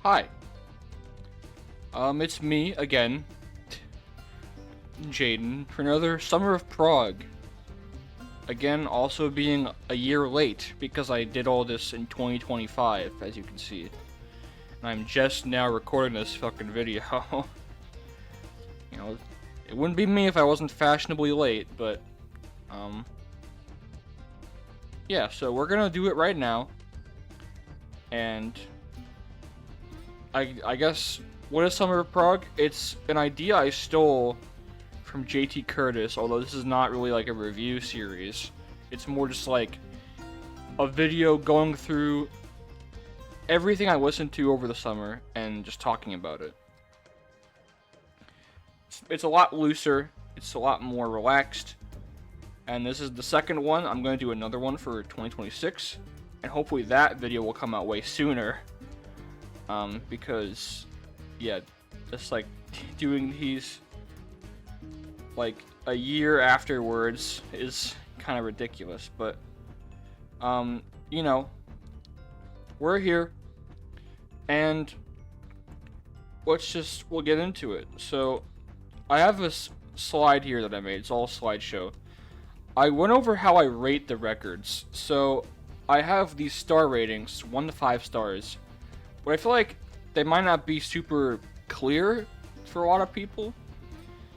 Hi. It's me again, Jaden, for another Summer of Prog. Again, also being a year late because I did all this in 2025, as you can see. And I'm just now recording this fucking video. You know, it wouldn't be me if I wasn't fashionably late, but, yeah, so we're gonna do it right now. And I guess, what is Summer of Prog? It's an idea I stole from JT Curtis, although this is not really like a review series. It's more just like a video going through everything I listened to over the summer and just talking about it. It's a lot looser, it's a lot more relaxed, and this is the second one. I'm going to do another one for 2026, and hopefully that video will come out way sooner. Because, yeah, just like doing these like a year afterwards is kind of ridiculous, but you know, we're here, and we'll get into it. So I have this slide here that I made. It's all slideshow. I went over how I rate the records. So I have these star ratings, 1 to 5 stars, but I feel like they might not be super clear for a lot of people.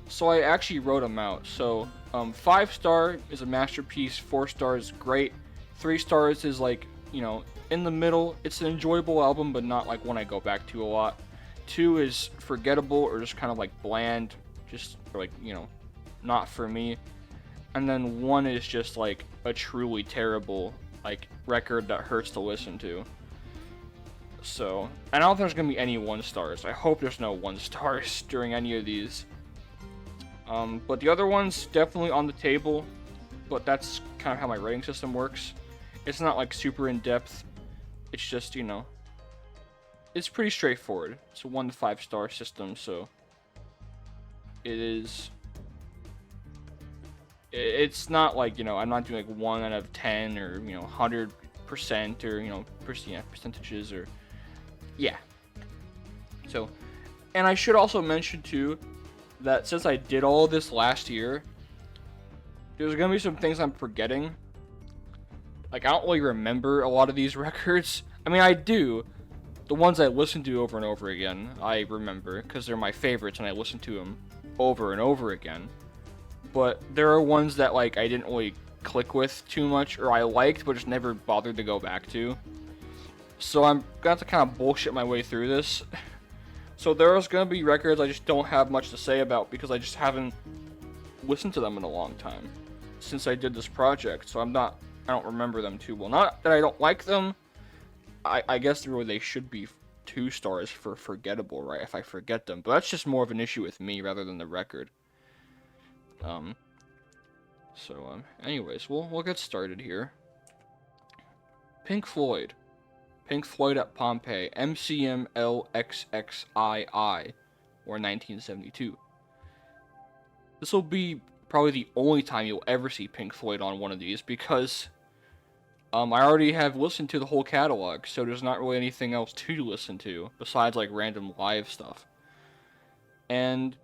So I actually wrote them out. So 5 star is a masterpiece, 4 stars great, 3 stars is like, you know, in the middle. It's an enjoyable album, but not like one I go back to a lot. 2 is forgettable or just kind of like bland, just like, you know, not for me. And then 1 is just like a truly terrible like record that hurts to listen to. So, and I don't think there's gonna be any 1 stars. I hope there's no 1 stars during any of these. But the other ones definitely on the table, but that's kind of how my rating system works. It's not like super in depth. It's just, you know, it's pretty straightforward. It's a 1 to 5 star system, so it is. It's not like, you know, I'm not doing like 1 out of 10 or, you know, 100% or, you know, percentages or, yeah. So, and I should also mention too that since I did all this last year, there's gonna be some things I'm forgetting. Like, I don't really remember a lot of these records. I mean, I do. The ones I listen to over and over again, I remember, because they're my favorites and I listen to them over and over again. But there are ones that, like, I didn't really click with too much, or I liked, but just never bothered to go back to. So I'm gonna have to kind of bullshit my way through this. So there's gonna be records I just don't have much to say about because I just haven't listened to them in a long time since I did this project. So I don't remember them too well. Not that I don't like them. I guess really they should be 2 stars for forgettable, right? If I forget them, but that's just more of an issue with me rather than the record. Anyways, we'll get started here. Pink Floyd. Pink Floyd at Pompeii, MCMLXXII, or 1972. This will be probably the only time you'll ever see Pink Floyd on one of these because I already have listened to the whole catalog, so there's not really anything else to listen to besides like random live stuff. And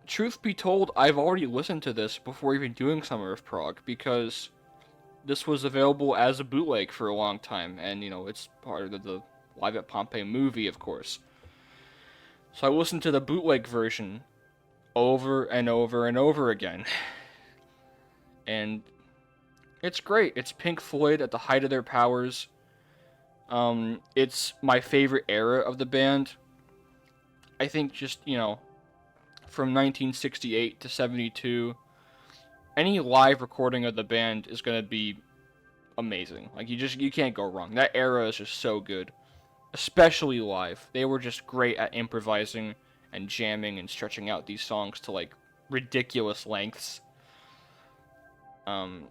truth be told, I've already listened to this before even doing Summer of Prog because this was available as a bootleg for a long time, and, you know, it's part of the Live at Pompeii movie, of course. So I listened to the bootleg version over and over and over again. And it's great. It's Pink Floyd at the height of their powers. It's my favorite era of the band. I think just, you know, from 1968 to 72, any live recording of the band is going to be amazing. Like, you can't go wrong. That era is just so good. Especially live. They were just great at improvising and jamming and stretching out these songs to, like, ridiculous lengths. You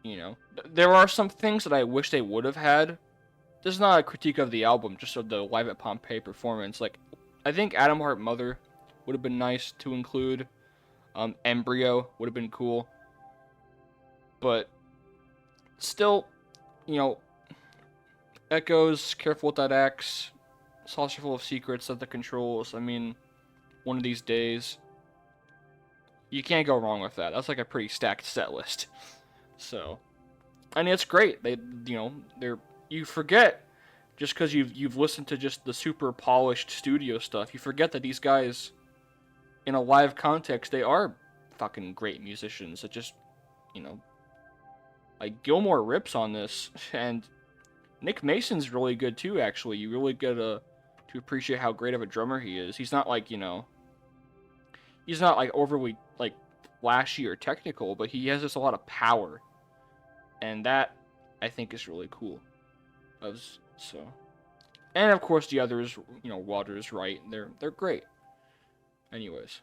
know, there are some things that I wish they would have had. This is not a critique of the album, just of the Live at Pompeii performance. Like, I think Atom Heart Mother would have been nice to include. Embryo would have been cool. But still, you know, Echoes, careful with that axe. Saucer full of secrets at the controls. I mean, one of these days, you can't go wrong with that. That's like a pretty stacked set list. So, and it's great. They're you forget just because you've listened to just the super polished studio stuff. You forget that these guys, in a live context, they are fucking great musicians. It just, you know, like Gilmore rips on this, and Nick Mason's really good too. Actually, you really get to appreciate how great of a drummer he is. He's not like he's not like overly like flashy or technical, but he has just a lot of power, and that I think is really cool. So, and of course the others, Waters, Wright, they're great. Anyways,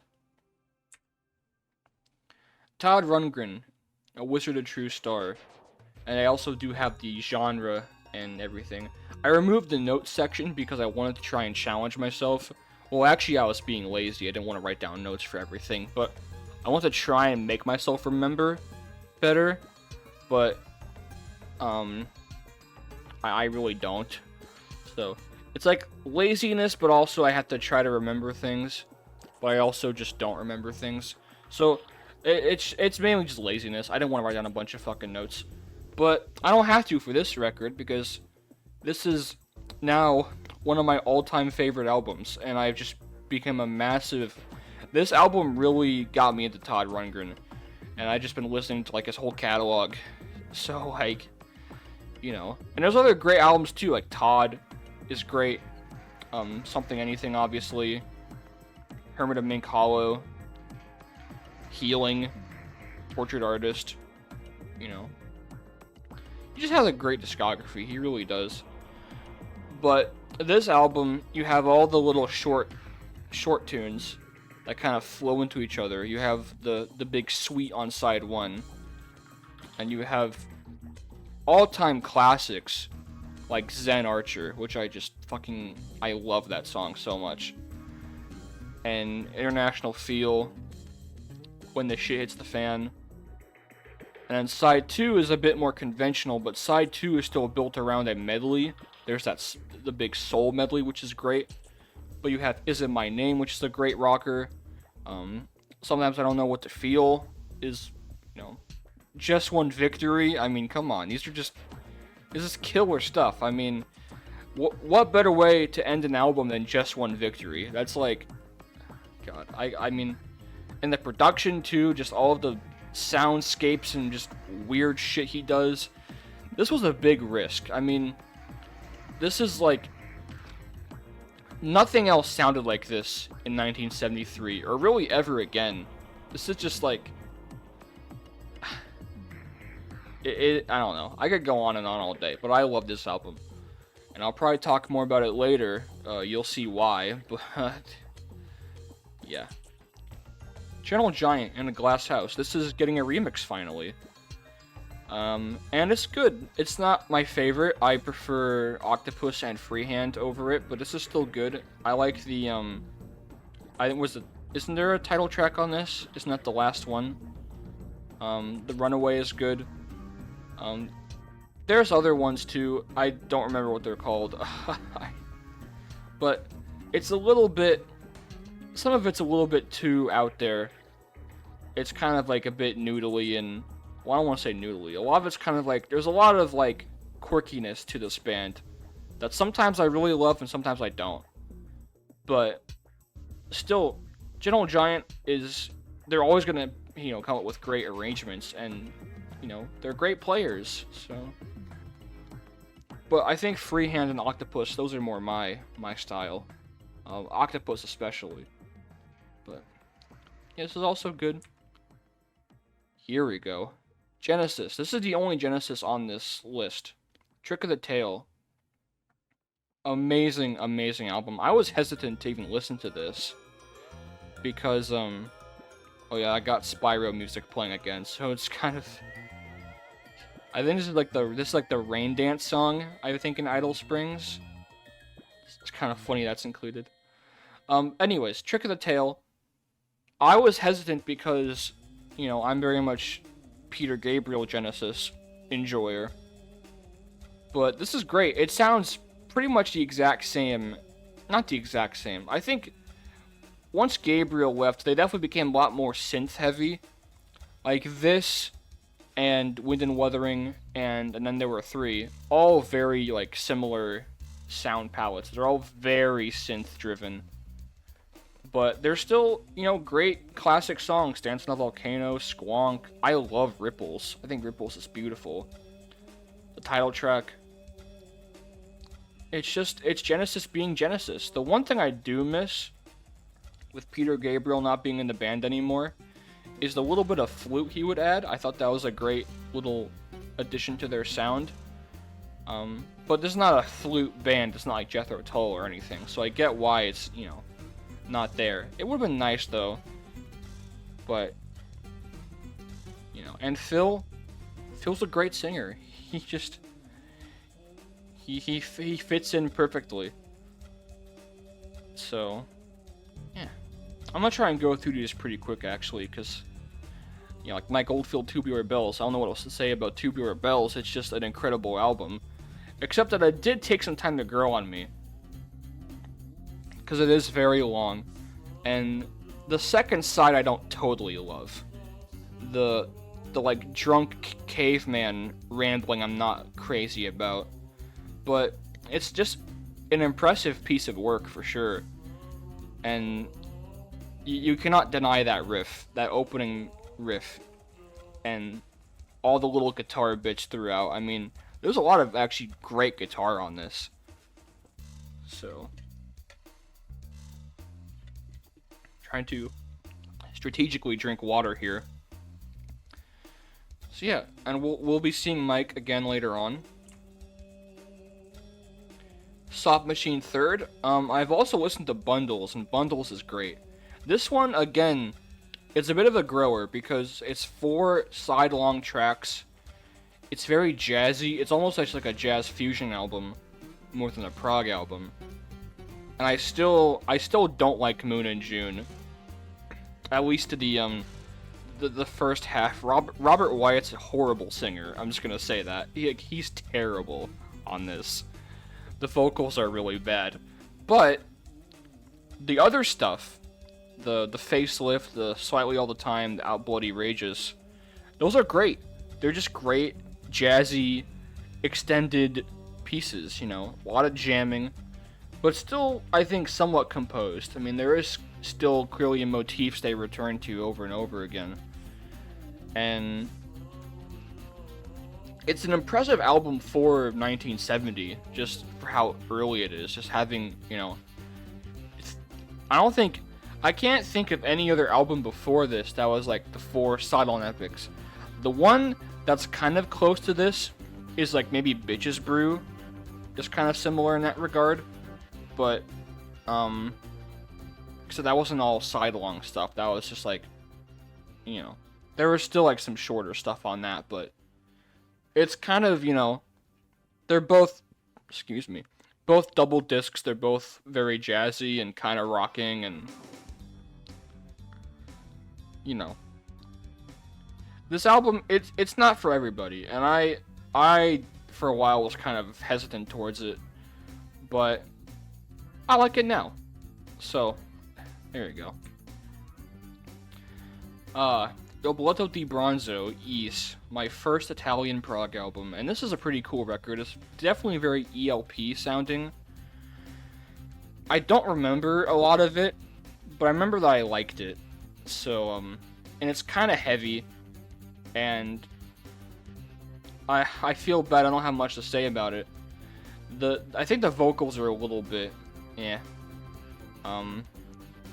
Todd Rundgren, A Wizard of True Star, and I also do have the genre and everything. I removed the notes section because I wanted to try and challenge myself. Well, actually, I was being lazy. I didn't want to write down notes for everything, but I want to try and make myself remember better. But I really don't. So it's like laziness, but also I have to try to remember things, but I also just don't remember things. So it's mainly just laziness. I didn't want to write down a bunch of fucking notes, but I don't have to for this record because this is now one of my all-time favorite albums, and I've just become a massive... This album really got me into Todd Rundgren, and I've just been listening to, like, his whole catalog. So, like, and there's other great albums, too, like Todd is great, Something Anything, obviously, Hermit of Mink Hollow, Healing, Tortured Artist, He just has a great discography, he really does. But this album, you have all the little short tunes that kind of flow into each other. You have the big suite on side one, and you have all-time classics like Zen Archer, which I love that song so much. And International Feel, When the Shit Hits the Fan. And then side 2 is a bit more conventional, but side 2 is still built around a medley. There's the big soul medley, which is great. But you have Is It My Name, which is a great rocker. Sometimes I Don't Know What to Feel is, Just One Victory. I mean, come on. This is killer stuff. I mean, what better way to end an album than Just One Victory? That's like, God. I mean, and the production too, just all of the soundscapes and just weird shit he does. This was a big risk. I mean, this is like... Nothing else sounded like this in 1973, or really ever again. This is just like... I don't know. I could go on and on all day, but I love this album. And I'll probably talk more about it later. You'll see why, but... yeah. Gentle Giant in a Glass House. This is getting a remix finally. And it's good. It's not my favorite. I prefer Octopus and Freehand over it, but this is still good. I like the, isn't there a title track on this? Isn't that the last one? The Runaway is good. There's other ones too. I don't remember what they're called. But it's a little bit, some of it's a little bit too out there. It's kind of like a bit noodly and, well, I don't want to say noodly. A lot of it's kind of like, there's a lot of like quirkiness to this band that sometimes I really love and sometimes I don't. But still, Gentle Giant they're always going to, come up with great arrangements and, they're great players, so. But I think Freehand and Octopus, those are more my style. Octopus especially. But yeah, this is also good. Here we go. Genesis. This is the only Genesis on this list. Trick of the Tail. Amazing, amazing album. I was hesitant to even listen to this because oh yeah, I got Spyro music playing again, so it's kind of, I think this is like the Rain Dance song, I think, in Idle Springs. It's kind of funny that's included. Anyways, Trick of the Tail. I was hesitant because, I'm very much Peter Gabriel Genesis enjoyer. But this is great. It sounds pretty much the exact same. Not the exact same. I think once Gabriel left, they definitely became a lot more synth heavy. Like this and Wind and Wuthering, and then there were 3. All very like similar sound palettes. They're all very synth driven. But they're still, great classic songs. Dance on a Volcano, Squonk. I love Ripples. I think Ripples is beautiful. The title track. It's Genesis being Genesis. The one thing I do miss with Peter Gabriel not being in the band anymore is the little bit of flute he would add. I thought that was a great little addition to their sound. But this is not a flute band. It's not like Jethro Tull or anything. So I get why it's, not there. It would have been nice though. But, and Phil's a great singer. He just, he fits in perfectly. So, yeah. I'm gonna try and go through these pretty quick actually, because, like Mike Oldfield, Tubular Bells. I don't know what else to say about Tubular Bells. It's just an incredible album. Except that it did take some time to grow on me. Because it is very long. And the second side I don't totally love. The like drunk caveman rambling I'm not crazy about. But it's just an impressive piece of work for sure. And you cannot deny that riff, that opening riff. And all the little guitar bits throughout. I mean, there's a lot of actually great guitar on this. So, trying to strategically drink water here. So yeah, and we'll be seeing Mike again later on. Soft Machine third. I've also listened to Bundles, and Bundles is great. This one again, it's a bit of a grower because it's 4 side-long tracks. It's very jazzy. It's almost like a jazz fusion album, more than a prog album. And I still don't like Moon and June. At least to the first half. Robert Wyatt's a horrible singer. I'm just gonna say that. He's terrible on this. The vocals are really bad. But the other stuff, the facelift, the Slightly All the Time, the Out Bloody Rages, those are great. They're just great, jazzy, extended pieces, a lot of jamming, but still, I think, somewhat composed. I mean, there is still clearly motifs they return to over and over again. And it's an impressive album for 1970, just for how early it is, just having, I can't think of any other album before this that was like the 4 side-on epics. The one that's kind of close to this is like maybe Bitches Brew, just kind of similar in that regard, but so that wasn't all side-long stuff. That was just like, there was still like some shorter stuff on that, but it's kind of, they're both double discs. They're both very jazzy and kind of rocking, and this album, it's not for everybody, and I for a while was kind of hesitant towards it, but I like it now. So there you go. Il Boleto di Bronzo is my first Italian prog album, and this is a pretty cool record. It's definitely very ELP sounding. I don't remember a lot of it, but I remember that I liked it. So, and it's kind of heavy, and I feel bad I don't have much to say about it. I think the vocals are a little bit, yeah.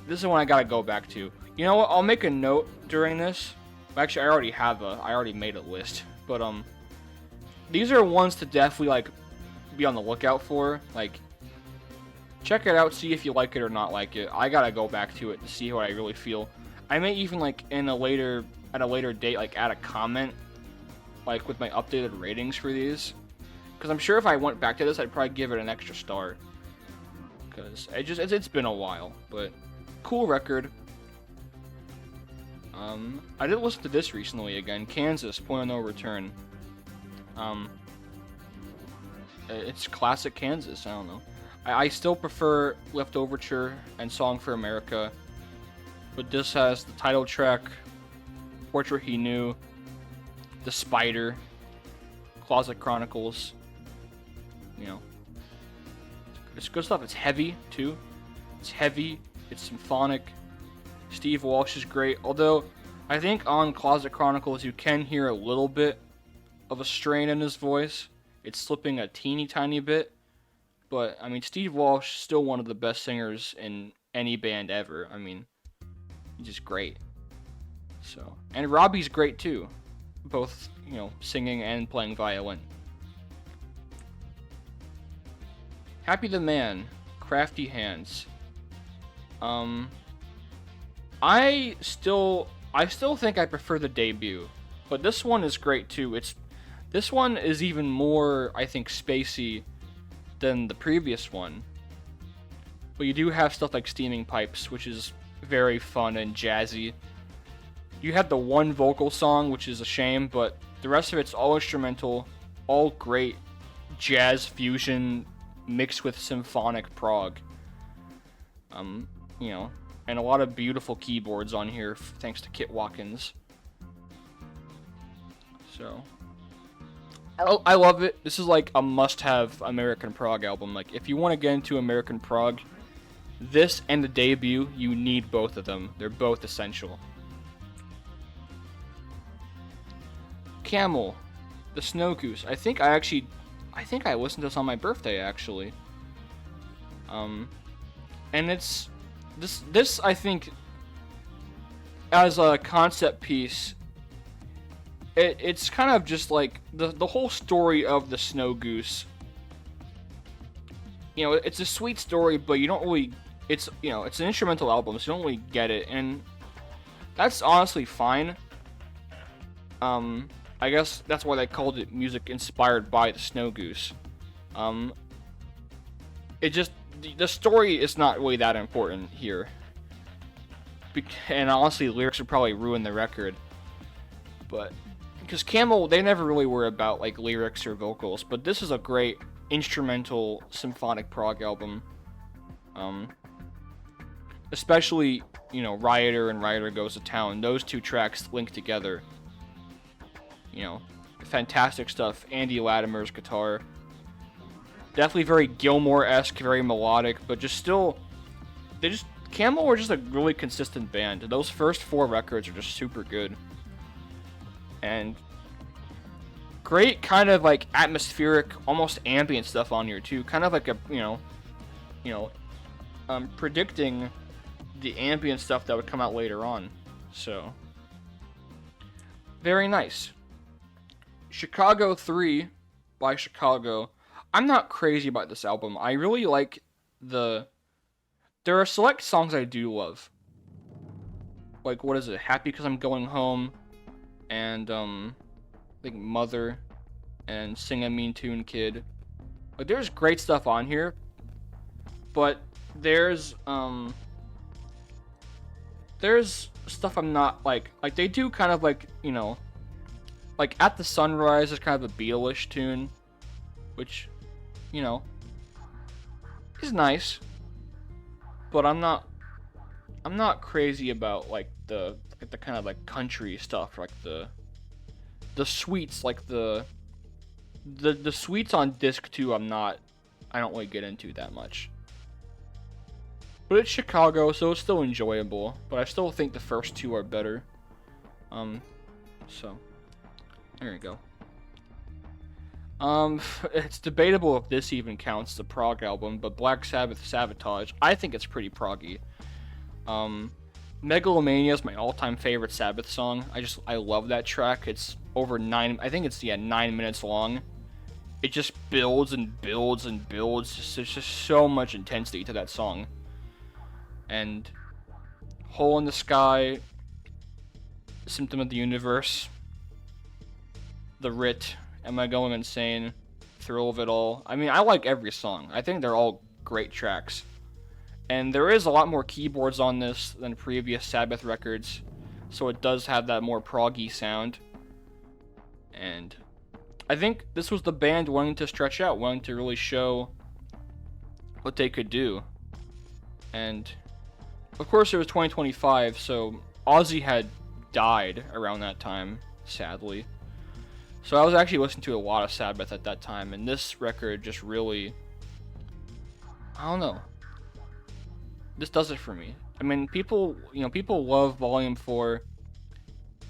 This is one I gotta go back to. You know what? I'll make a note during this. Actually, I already made a list, but these are ones to definitely like be on the lookout for. Like, check it out, see if you like it or not like it. I gotta go back to it to see what I really feel. I may even like at a later date like add a comment like with my updated ratings for these, because I'm sure if I went back to this I'd probably give it an extra star, because it's been a while. But cool record. I did listen to this recently again, Kansas, Point of No Return. It's classic Kansas. I don't know. I still prefer Lift Overture and Song for America, but this has the title track, Portrait He Knew, The Spider, Closet Chronicles. You know, it's good stuff. It's heavy too. It's heavy. It's symphonic. Steve Walsh is great. Although I think on Closet Chronicles you can hear a little bit of a strain in his voice. It's slipping a teeny tiny bit. But I mean, Steve Walsh is still one of the best singers in any band ever. I mean, he's just great. So, and Robbie's great too, both, you know, singing and playing violin. Happy the Man, Crafty Hands. I still think I prefer the debut, but this one is great too. This one is even more, I think, spacey than the previous one. But you do have stuff like Steaming Pipes, which is very fun and jazzy. You have the one vocal song, which is a shame, but the rest of it's all instrumental, all great jazz fusion mixed with symphonic prog. You know, and a lot of beautiful keyboards on here, thanks to Kit Watkins. So, I love it. This is like a must-have American prog album. Like, if you want to get into American prog, this and the debut, you need both of them. They're both essential. Camel, the Snow Goose. I think I listened to this on my birthday, actually. And it's this I think, as a concept piece, it's kind of just like the whole story of the Snow Goose. You know, it's a sweet story, but you don't really. It's, you know, it's an instrumental album, so you don't really get it, and that's honestly fine. I guess that's why they called it music inspired by the Snow Goose. It just, the story is not really that important here. And honestly, lyrics would probably ruin the record. But, because Camel, they never really were about like lyrics or vocals, but this is a great instrumental symphonic prog album. Especially, you know, Rioter and Rioter Goes to Town. Those two tracks link together. You know, fantastic stuff. Andy Latimer's guitar. Definitely very Gilmore-esque, very melodic, but just still, Camel were just a really consistent band. Those first 4 records are just super good. And great kind of like atmospheric, almost ambient stuff on here too. Kind of like a, predicting the ambient stuff that would come out later on. So, very nice. Chicago 3 by Chicago. I'm not crazy about this album. I really like there are select songs I do love. Like, what is it? Happy Because I'm Going Home. And, I think Mother. And Sing a Mean Tune Kid. Like, there's great stuff on here. But there's stuff I'm not like they do kind of like, you know, like At the Sunrise is kind of a Beatles-ish tune, which, you know, is nice, but I'm not crazy about like the kind of like country stuff, like the sweets, like the sweets on disc 2. I don't really get into that much. But it's Chicago, so it's still enjoyable. But I still think the first 2 are better. So there you go. It's debatable if this even counts the prog album, but Black Sabbath Sabotage, I think it's pretty proggy. Megalomania is my all-time favorite Sabbath song. I love that track. It's over 9 minutes long. It just builds and builds and builds. There's just so much intensity to that song. And Hole in the Sky, Symptom of the Universe, The Writ, Am I Going Insane, Thrill of It All. I mean, I like every song. I think they're all great tracks. And there is a lot more keyboards on this than previous Sabbath records, so it does have that more proggy sound. And I think this was the band wanting to stretch out, wanting to really show what they could do. And of course, it was 2025, so Ozzy had died around that time, sadly. So I was actually listening to a lot of Sabbath at that time, and this record just really, I don't know. This does it for me. I mean, people love Volume 4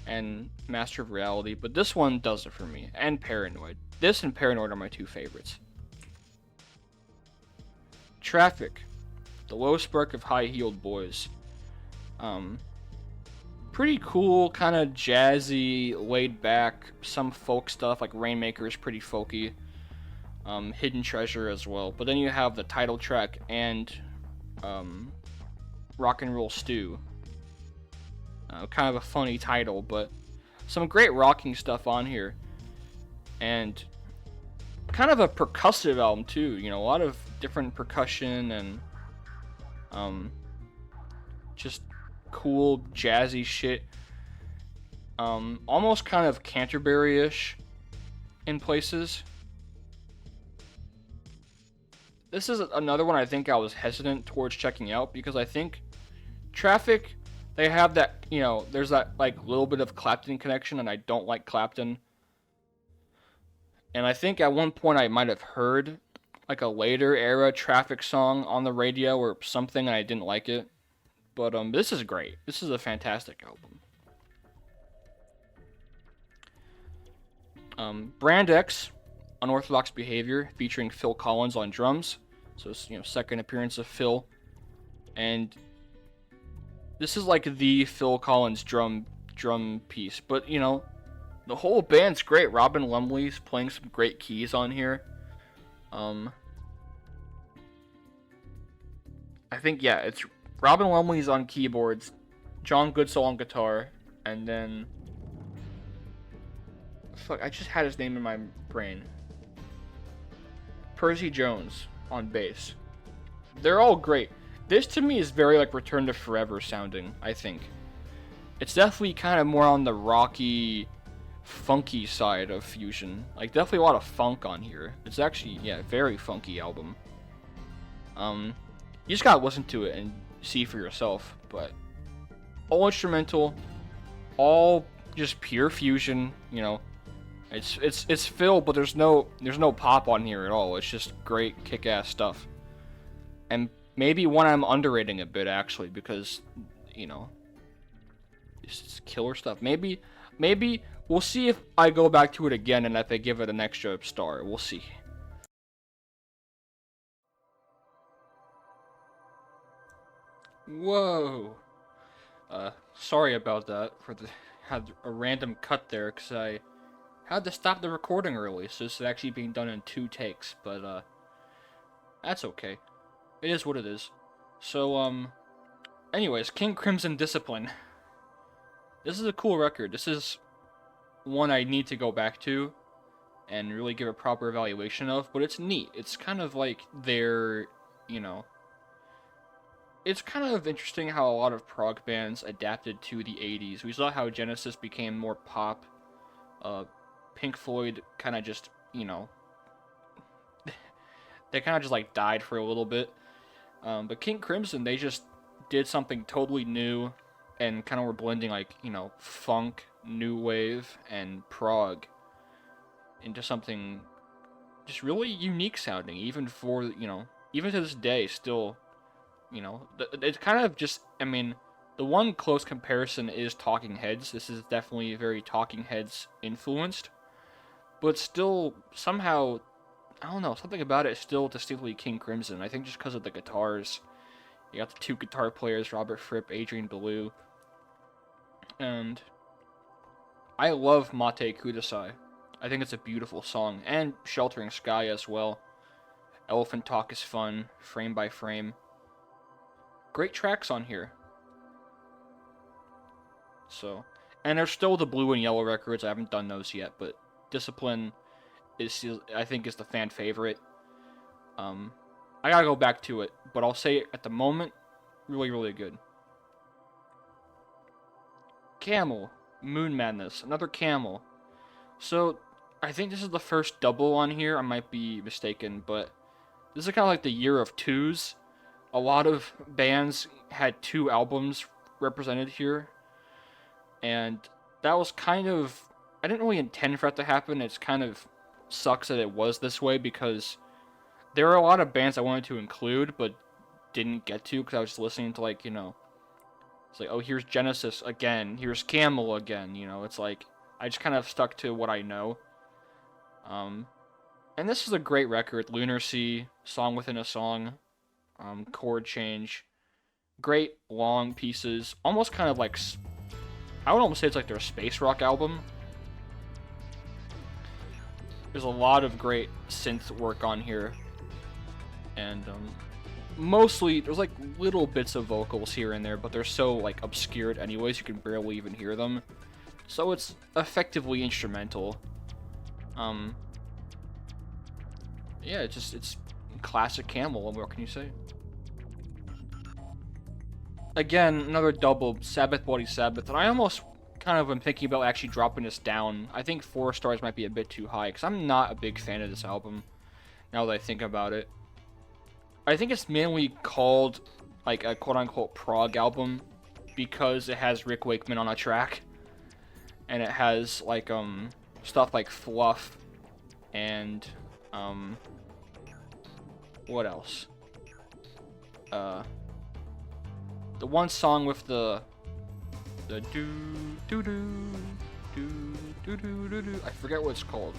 and Master of Reality, but this one does it for me. And Paranoid. This and Paranoid are my two favorites. Traffic. The Low Spark of High-Heeled Boys. Pretty cool, kind of jazzy, laid back, some folk stuff, like Rainmaker is pretty folky. Hidden Treasure as well. But then you have the title track and Rock and Roll Stew. Kind of a funny title, but some great rocking stuff on here. And kind of a percussive album too, a lot of different percussion and just cool jazzy shit. Almost kind of Canterbury-ish in places. This is another one I think I was hesitant towards checking out because I think Traffic, they have that, there's that like little bit of Clapton connection, and I don't like Clapton. And I think at one point I might have heard like a later era Traffic song on the radio or something, and I didn't like it. But this is great. This is a fantastic album. Brand X, Unorthodox Behavior, featuring Phil Collins on drums. So it's, second appearance of Phil. And this is like the Phil Collins drum piece. But, the whole band's great. Robin Lumley's playing some great keys on here. I think, yeah, it's Robin Lumley's on keyboards, John Goodsall on guitar, and then... Fuck, I just had his name in my brain. Percy Jones on bass. They're all great. This to me is very like Return to Forever sounding, I think. It's definitely kind of more on the rocky, funky side of Fusion. Like definitely a lot of funk on here. It's actually, yeah, very funky album. You just gotta listen to it and see for yourself, but all instrumental, all just pure Fusion, It's Phil, but there's no pop on here at all. It's just great kick-ass stuff. And maybe one I'm underrating a bit actually because it's killer stuff. Maybe we'll see if I go back to it again and if I give it an extra star. We'll see. Whoa. Sorry about that had a random cut there because I had to stop the recording early, so this is actually being done in 2 takes, but that's okay. It is what it is. So anyways, King Crimson Discipline. This is a cool record. This is one I need to go back to and really give a proper evaluation of, but it's neat. It's kind of like their, it's kind of interesting how a lot of prog bands adapted to the 80s. We saw how Genesis became more pop. Pink Floyd kind of just, they kind of just like died for a little bit. But King Crimson, they just did something totally new and kind of were blending like, funk, new wave, and prog into something just really unique sounding, even for, even to this day still, it's kind of just, the one close comparison is Talking Heads. This is definitely very Talking Heads influenced. But still, somehow, I don't know, something about it is still distinctly King Crimson. I think just because of the guitars. You got the 2 guitar players, Robert Fripp, Adrian Belew. And I love Mate Kudasai. I think it's a beautiful song. And Sheltering Sky as well. Elephant Talk is fun, frame by frame. Great tracks on here. So, and there's still the blue and yellow records. I haven't done those yet, but Discipline is, I think, is the fan favorite. I gotta go back to it, but I'll say at the moment, really, really good. Camel, Moon Madness, another Camel. So, I think this is the first double on here. I might be mistaken, but this is kind of like the year of twos. A lot of bands had 2 albums represented here, and that was kind of, I didn't really intend for that to happen. It's kind of sucks that it was this way because there are a lot of bands I wanted to include but didn't get to because I was just listening to, like, it's like, oh, here's Genesis again, here's Camel again, it's like I just kind of stuck to what I know. And this is a great record. Lunar Sea, Song Within a Song, chord change, great long pieces, almost kind of like, I would almost say it's like their space rock album. There's a lot of great synth work on here, and mostly there's like little bits of vocals here and there, but they're so like obscured anyways you can barely even hear them, so it's effectively instrumental. Yeah, it's classic Camel. What can you say? Again, another double, Sabbath Bloody Sabbath, and I almost kind of am thinking about actually dropping this down. I think 4 stars might be a bit too high, because I'm not a big fan of this album, now that I think about it. I think it's mainly called, like, a quote-unquote prog album, because it has Rick Wakeman on a track, and it has, like, stuff like Fluff, and, what else? The one song with the do do do do do do do. I forget what it's called.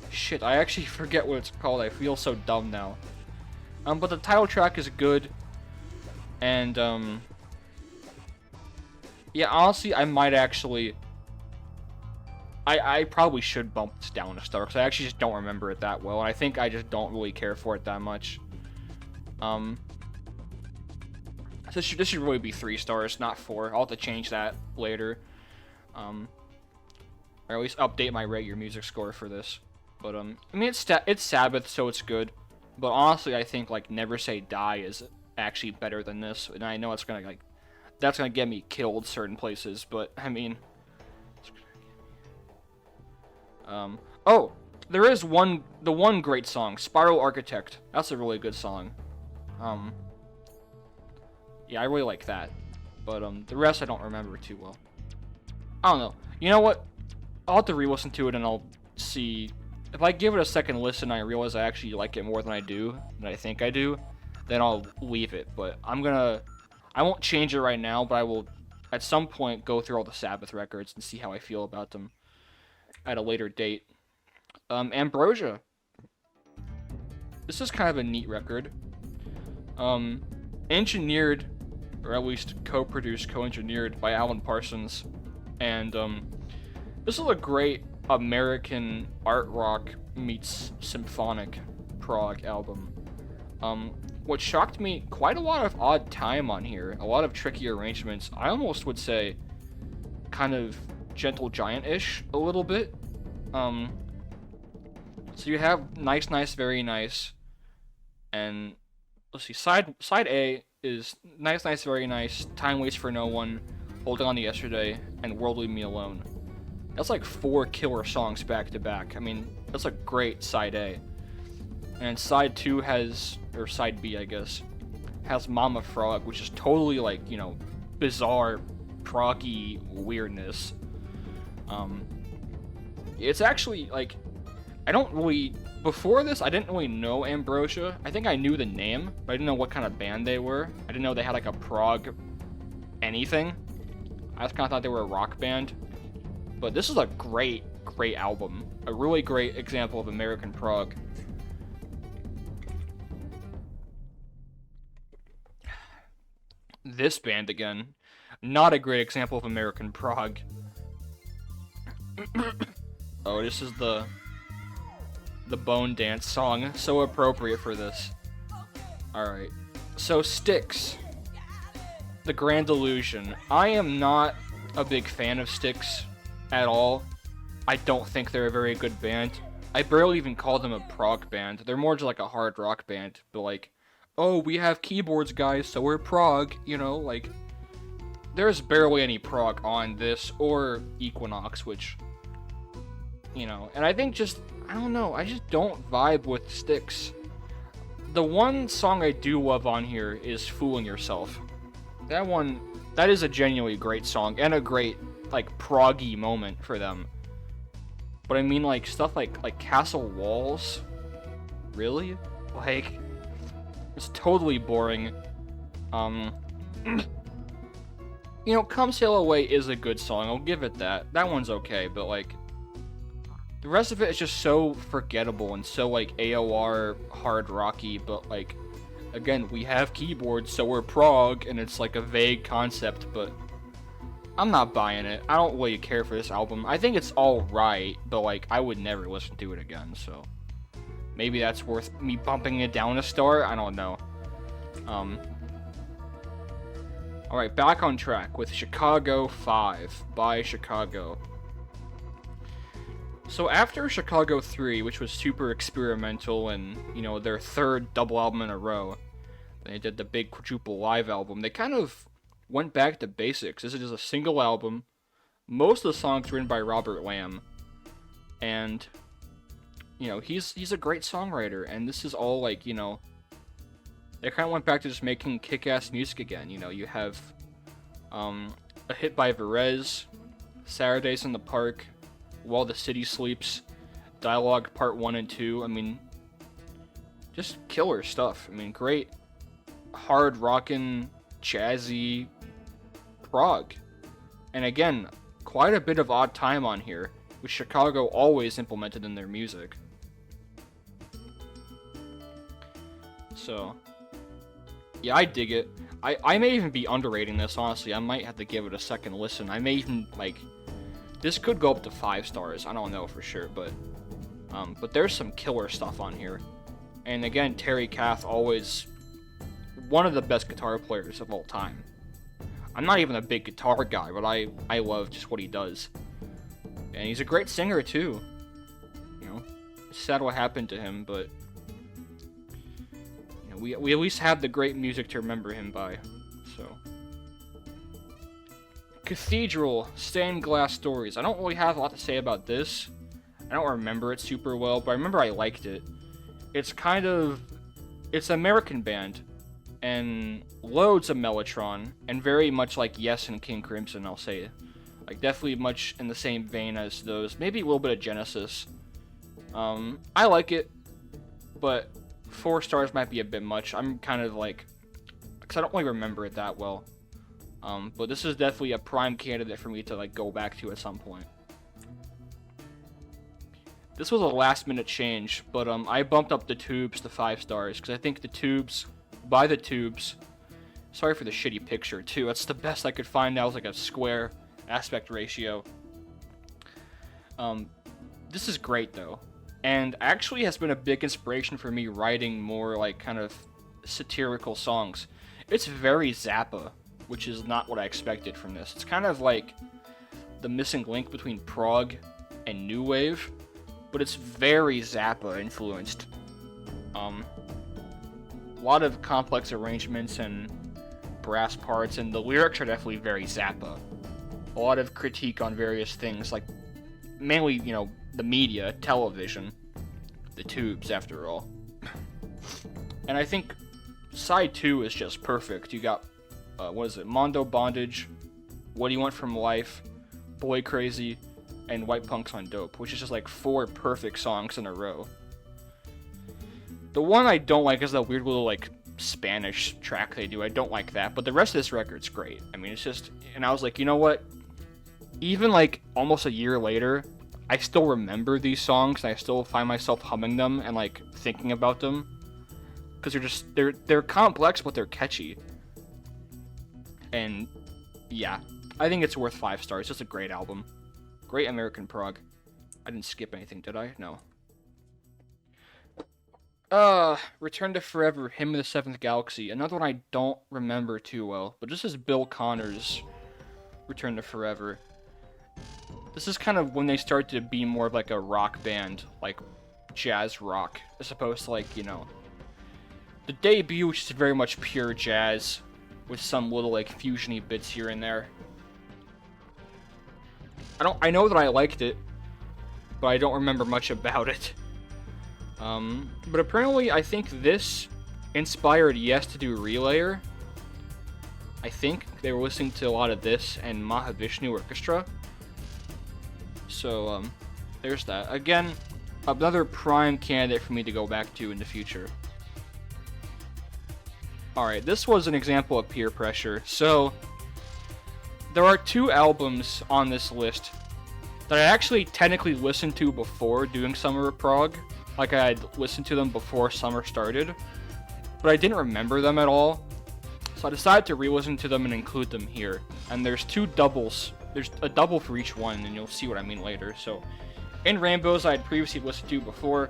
Shit, I actually forget what it's called. I feel so dumb now. But the title track is good, and yeah, honestly, I might actually. I probably should bump this down a star because I actually just don't remember it that well, and I think I just don't really care for it that much. So this should really be 3 stars, not 4. I'll have to change that later. Or at least update my Rate Your Music score for this. But I mean, it's Sabbath, so it's good. But honestly, I think like Never Say Die is actually better than this, and I know it's gonna that's gonna get me killed certain places. But I mean, oh, there is the one great song, Spiral Architect. That's a really good song. Yeah, I really like that. But the rest I don't remember too well. I don't know. You know what? I'll have to re-listen to it and I'll see. If I give it a second listen and I realize I actually like it more than I think I do, then I'll leave it. But I won't change it right now, but I will at some point go through all the Sabbath records and see how I feel about them at a later date. Ambrosia. This is kind of a neat record. Engineered, or at least co-produced, co-engineered by Alan Parsons, and this is a great American art rock meets symphonic prog album. What shocked me, quite a lot of odd time on here, a lot of tricky arrangements. I almost would say kind of Gentle Giant-ish a little bit. So you have Nice Nice Very Nice, and let's see, side A is Nice Nice Very Nice, Time Waits for No One, Holding On to Yesterday, and World Leave Me Alone. That's like 4 killer songs back to back. I mean, that's a great side A. And side 2 has, or side B I guess, has Mama Frog, which is totally like, bizarre, proggy weirdness. It's actually like, before this, I didn't really know Ambrosia. I think I knew the name, but I didn't know what kind of band they were. I didn't know they had like a prog anything. I just kind of thought they were a rock band. But this is a great, great album. A really great example of American prog. This band again, not a great example of American prog. Oh, this is the Bone Dance song, so appropriate for this. Alright, so Styx, The Grand Illusion. I am not a big fan of Styx at all. I don't think they're a very good band. I barely even call them a prog band. They're more just like a hard rock band, but like, oh, we have keyboards, guys, so we're prog, like, there's barely any prog on this or Equinox, which, you know, and I think just, I don't know, I just don't vibe with Styx. The one song I do love on here is Fooling Yourself. That one, that is a genuinely great song and a great, like, proggy moment for them. But I mean, like, stuff like Castle Walls? Really? Like, it's totally boring. You know, Come Sail Away is a good song, I'll give it that. That one's okay, but, like, the rest of it is just so forgettable and so, like, AOR hard rocky, but, like, again, we have keyboards, so we're prog, and it's, like, a vague concept, but I'm not buying it. I don't really care for this album. I think it's alright, but, like, I would never listen to it again, so maybe that's worth me bumping it down a star? I don't know. Alright, back on track with Chicago 5 by Chicago. So after Chicago 3, which was super experimental and, you know, their third double album in a row, they did the big quadruple live album, they kind of went back to basics. This is just a single album. Most of the songs written by Robert Lamb. And, you know, he's a great songwriter, and this is all, like, you know, they kind of went back to just making kick-ass music again. You know, you have a hit by Varese, Saturdays in the Park, While the City Sleeps, Dialogue Part 1 and 2. I mean, just killer stuff. I mean, great hard rockin', jazzy prog. And again, quite a bit of odd time on here, which Chicago always implemented in their music. So, yeah, I dig it. I may even be underrating this, honestly. I might have to give it a second listen. I may even, like, this could go up to 5 stars. I don't know for sure, but there's some killer stuff on here. And again, Terry Kath, always one of the best guitar players of all time. I'm not even a big guitar guy, but I love just what he does. And he's a great singer, too. You know, it's sad what happened to him, but we at least have the great music to remember him by, so. Cathedral, Stained Glass Stories. I don't really have a lot to say about this. I don't remember it super well, but I remember I liked it. It's kind of, it's an American band, and loads of Mellotron, and very much like Yes and King Crimson, I'll say. Like, definitely much in the same vein as those. Maybe a little bit of Genesis. I like it, but 4 stars might be a bit much. I'm kind of like, because I don't really remember it that well. But this is definitely a prime candidate for me to, like, go back to at some point. This was a last minute change, but I bumped up the Tubes to 5 stars, because I think the Tubes, by the Tubes, sorry for the shitty picture too, that's the best I could find now, is like a square aspect ratio. This is great though. And actually has been a big inspiration for me writing more, like, kind of satirical songs. It's very Zappa, which is not what I expected from this. It's kind of like the missing link between prog and new wave, but it's very Zappa influenced. A lot of complex arrangements and brass parts, and the lyrics are definitely very Zappa. A lot of critique on various things, like, mainly, you know, the media, television, the Tubes, after all. And I think side 2 is just perfect. You got, what is it, Mondo Bondage, What Do You Want From Life, Boy Crazy, and White Punks on Dope, which is just like 4 perfect songs in a row. The one I don't like is that weird little, like, Spanish track they do. I don't like that, but the rest of this record's great. I mean, it's just, and I was like, you know what? Even, like, almost a year later, I still remember these songs, and I still find myself humming them and, like, thinking about them. Because they're just, they're complex, but they're catchy. And, yeah. I think it's worth 5 stars. It's just a great album. Great American prog. I didn't skip anything, did I? No. Return to Forever, Hymn of the Seventh Galaxy. Another one I don't remember too well, but this is Bill Connor's Return to Forever. This is kind of when they start to be more of like a rock band, like jazz rock, as opposed to, like, you know, the debut, which is very much pure jazz, with some little like fusiony bits here and there. I know that I liked it, but I don't remember much about it. But apparently I think this inspired Yes to do Relayer. I think they were listening to a lot of this and Mahavishnu Orchestra. So, there's that. Again, another prime candidate for me to go back to in the future. Alright, this was an example of peer pressure. So, there are 2 albums on this list that I actually technically listened to before doing Summer of Prog. Like, I had listened to them before summer started, but I didn't remember them at all. So I decided to re-listen to them and include them here. And there's 2 doubles. There's a double for each one, and you'll see what I mean later. So, In Rainbows I had previously listened to before.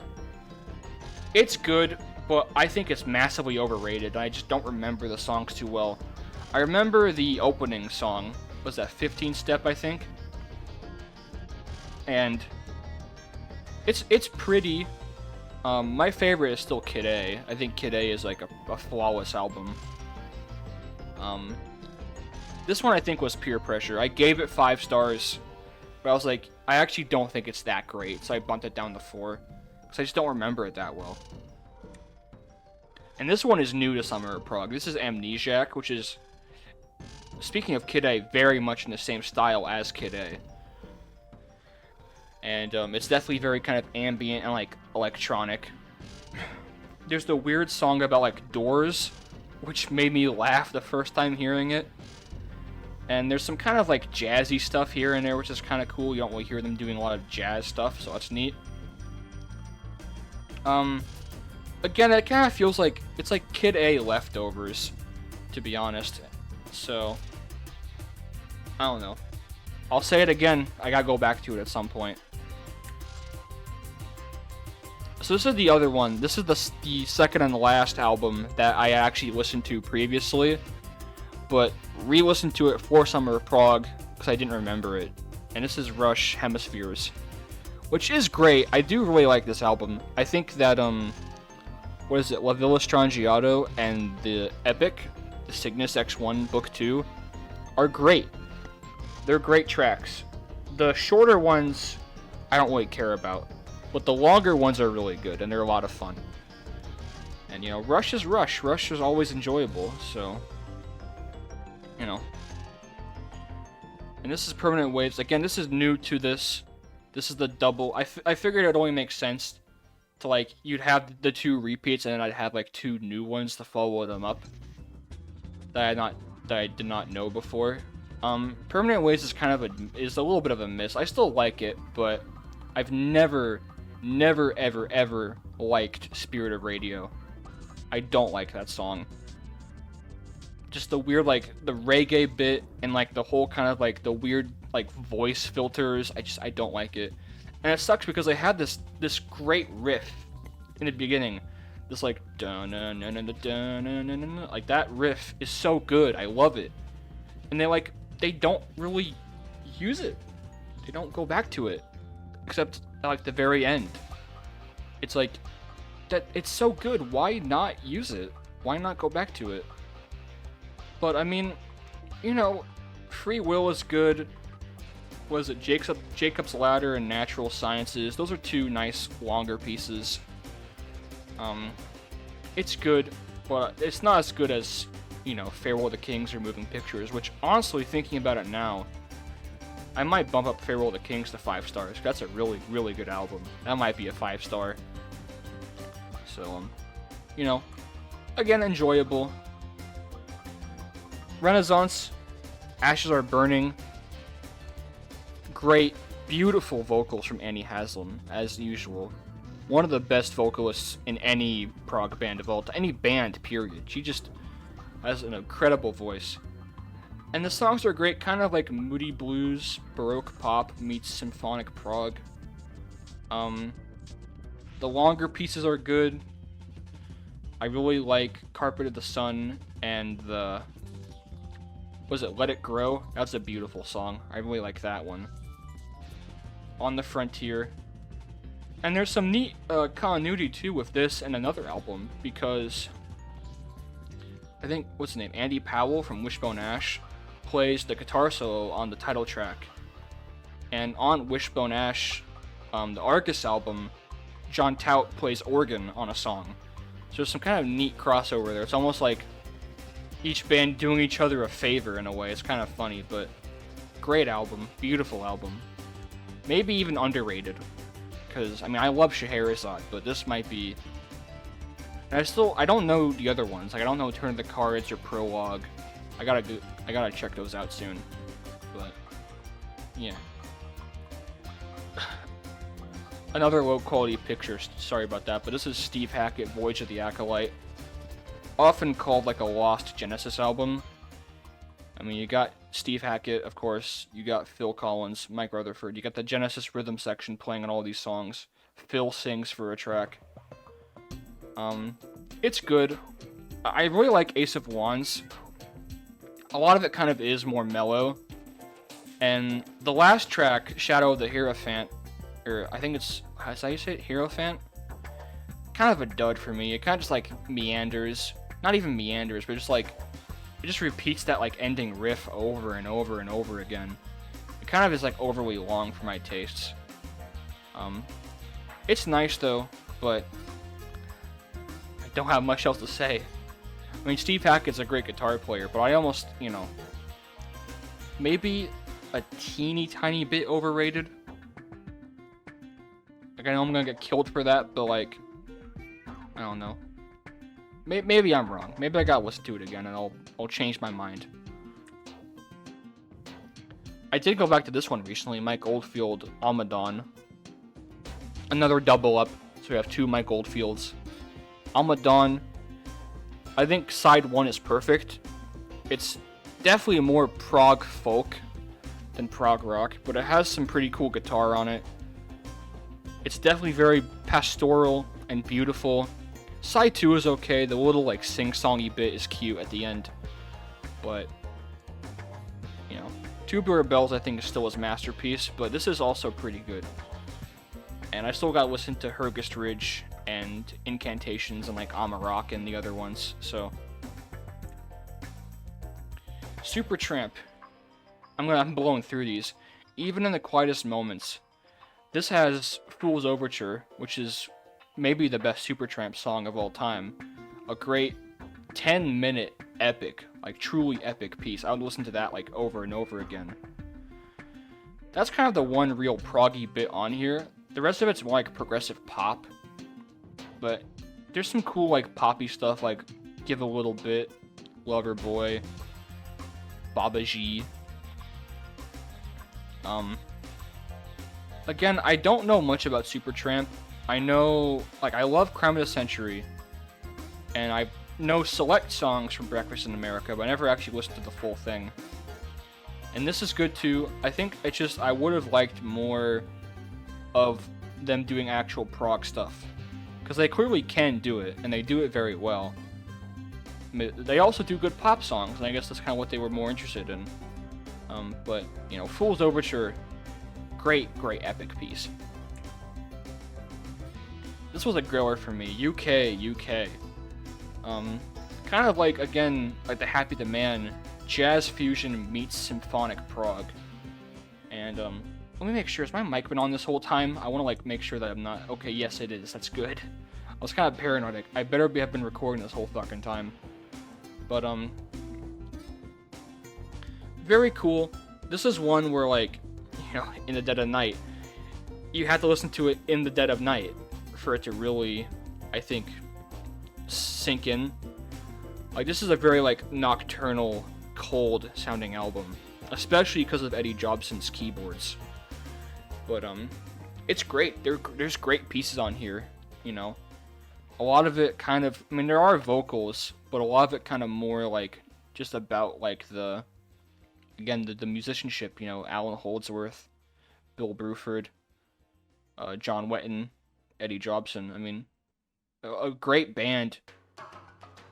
It's good, but I think it's massively overrated. I just don't remember the songs too well. I remember the opening song. Was that 15 Step, I think? And it's pretty. My favorite is still Kid A. I think Kid A is like a flawless album. This one I think was Peer Pressure. I gave it 5 stars, but I was like, I actually don't think it's that great, so I bumped it down to 4, because I just don't remember it that well. And this one is new to Summer of Prog. This is Amnesiac, which is, speaking of Kid A, very much in the same style as Kid A. And it's definitely very kind of ambient and like electronic. There's the weird song about like doors, which made me laugh the first time hearing it. And there's some kind of like jazzy stuff here and there, which is kind of cool. You don't really hear them doing a lot of jazz stuff, so that's neat. Again, it kind of feels like it's like Kid A leftovers, to be honest. So I don't know. I'll say it again. I gotta go back to it at some point. So this is the other one. This is the second and last album that I actually listened to previously, but re-listened to it for Summer of Prog because I didn't remember it. And this is Rush Hemispheres, which is great. I do really like this album. I think that what is it, La Villa Strangiato and the Epic, the Cygnus X1 Book 2, are great. They're great tracks. The shorter ones I don't really care about, but the longer ones are really good, and they're a lot of fun. And, you know, Rush is Rush. Rush is always enjoyable, so, you know. And this is Permanent Waves. Again, this is new to this. This is the double. I figured it would only make sense to, like, you'd have the 2 repeats, and then I'd have, like, 2 new ones to follow them up that I did not know before. Permanent Waves is kind of is a little bit of a miss. I still like it, but I've never, ever liked Spirit of Radio. I don't like that song. Just the weird, like, the reggae bit and, like, the whole kind of, like, the weird, like, voice filters. I don't like it. And it sucks because they had this great riff in the beginning. This, like, dun-dun-dun-dun-dun-dun-dun. Like, that riff is so good. I love it. And they don't really use it. They don't go back to it. Except at, like, the very end. It's like, that it's so good, why not use it? Why not go back to it? But, I mean, you know, Free Will is good. Was it Jacob's Ladder and Natural Sciences? Those are 2 nice, longer pieces. It's good, but it's not as good as, you know, Farewell to Kings or Moving Pictures, which, honestly, thinking about it now, I might bump up Farewell to Kings to 5 stars. That's a really, really good album. That might be a 5-star. So, you know, again, enjoyable. Renaissance, Ashes Are Burning. Great, beautiful vocals from Annie Haslam, as usual. One of the best vocalists in any prog band of all time, any band, period. She just has an incredible voice. And the songs are great, kind of like moody blues, baroque pop meets symphonic prog. The longer pieces are good. I really like Carpet of the Sun and the... Was it Let It Grow? That's a beautiful song. I really like that one. On the Frontier. And there's some neat continuity too with this and another album, because I think, what's his name? Andy Powell from Wishbone Ash plays the guitar solo on the title track. And on Wishbone Ash, the Argus album, John Tout plays organ on a song. So there's some kind of neat crossover there. It's almost like each band doing each other a favor in a way. It's kind of funny, but great album. Beautiful album. Maybe even underrated. Because, I mean, I love Scheherazade, but this might be... And I don't know the other ones. Like, I don't know Turn of the Cards or Prologue. I gotta check those out soon. But, yeah. Another low-quality picture, sorry about that, but this is Steve Hackett, Voyage of the Acolyte. Often called, like, a lost Genesis album. I mean, you got Steve Hackett, of course, you got Phil Collins, Mike Rutherford, you got the Genesis rhythm section playing on all these songs. Phil sings for a track. It's good. I really like Ace of Wands. A lot of it kind of is more mellow. And the last track, Shadow of the Hierophant, or I think it's, how do you say it? Hierophant? Kind of a dud for me. It kind of just like meanders. Not even meanders, but just like, it just repeats that like ending riff over and over and over again. It kind of is like overly long for my tastes. It's nice though, but I don't have much else to say. I mean, Steve Hackett's a great guitar player, but I almost, you know, maybe a teeny tiny bit overrated. Like, I know I'm gonna get killed for that, but like, I don't know. Maybe I'm wrong. Maybe I gotta listen to it again, and I'll change my mind. I did go back to this one recently, Mike Oldfield, Almadon. Another double up, so we have two Mike Oldfields. Almadon, I think side one is perfect. It's definitely more prog folk than prog rock, but it has some pretty cool guitar on it. It's definitely very pastoral and beautiful. Side 2 is okay, the little like sing-songy bit is cute at the end. But, you know, Tubular Bells I think is still his masterpiece, but this is also pretty good. And I still gotta listen to Hergest Ridge and Incantations and like Amarok and the other ones, so. Supertramp. I'm blowing through these. Even in the quietest moments. This has Fool's Overture, which is maybe the best Supertramp song of all time. A great 10-minute epic, like truly epic piece. I would listen to that like over and over again. That's kind of the one real proggy bit on here. The rest of it's more like progressive pop. But there's some cool like poppy stuff like Give a Little Bit, Lover Boy, Baba G. Again, I don't know much about Supertramp. I know, like, I love Crime of the Century, and I know select songs from Breakfast in America, but I never actually listened to the full thing. And this is good too. I think it's just, I would have liked more of them doing actual prog stuff. Because they clearly can do it, and they do it very well. They also do good pop songs, and I guess that's kind of what they were more interested in. But, you know, Fool's Overture, great epic piece. This was a griller for me. UK. Kind of like, again, like the Happy the Man, jazz fusion meets symphonic prog. And, let me make sure, has my mic been on this whole time? I want to, like, make sure that I'm not... Okay, yes it is, that's good. I was kind of paranoid. I better have been recording this whole fucking time. But, very cool. This is one where, like, you know, in the dead of night, you have to listen to it in the dead of night for it to really, I think, sink in. Like, this is a very, like, nocturnal, cold-sounding album, especially because of Eddie Jobson's keyboards. But, it's great. There's great pieces on here, you know. A lot of it kind of, I mean, there are vocals, but a lot of it kind of more, like, just about, like, the musicianship, you know, Alan Holdsworth, Bill Bruford, John Wetton, Eddie Jobson. I mean, a great band,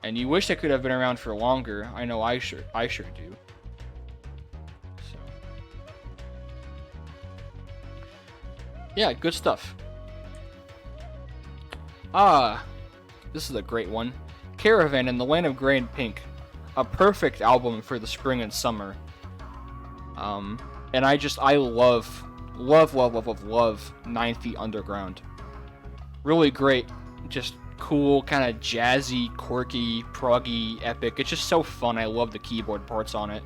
and you wish they could have been around for longer. I know I sure do. So, yeah, good stuff. This is a great one. Caravan in the Land of Grey and Pink. a perfect album for the spring and summer. And I love 9 Feet Underground. Really great, just cool, kind of jazzy, quirky, proggy, epic. It's just so fun. I love the keyboard parts on it.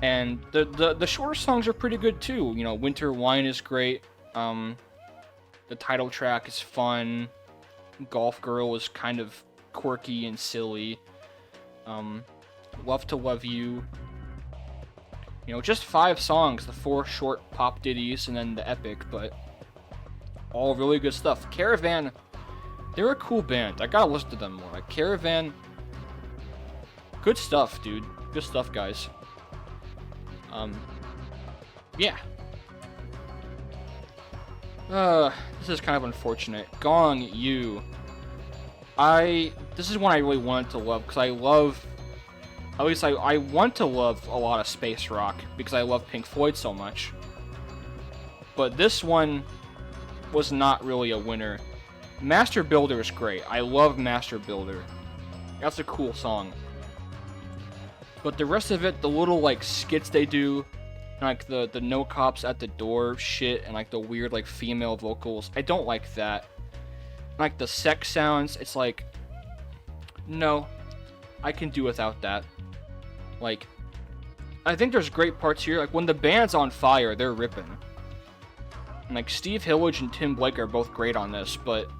And the shorter songs are pretty good too. You know, Winter Wine is great. The title track is fun. Golf Girl is kind of quirky and silly. Love to Love You. You know, just 5 songs, the 4 short pop ditties, and then the epic, but all really good stuff. Caravan, they're a cool band. I gotta listen to them more. Like, Caravan, good stuff, dude. Good stuff, guys. Yeah. This is kind of unfortunate. Gong Yu. This is one I really wanted to love, because I love... At least I want to love a lot of space rock, because I love Pink Floyd so much. But this one was not really a winner. Master Builder is great. I love Master Builder. That's a cool song. But the rest of it, the little, like, skits they do, and, like, the no cops at the door shit, and, like, the weird, like, female vocals, I don't like that. And, like, the sex sounds, it's like, no, I can do without that. Like, I think there's great parts here. Like, when the band's on fire, they're ripping. And, like, Steve Hillage and Tim Blake are both great on this, but,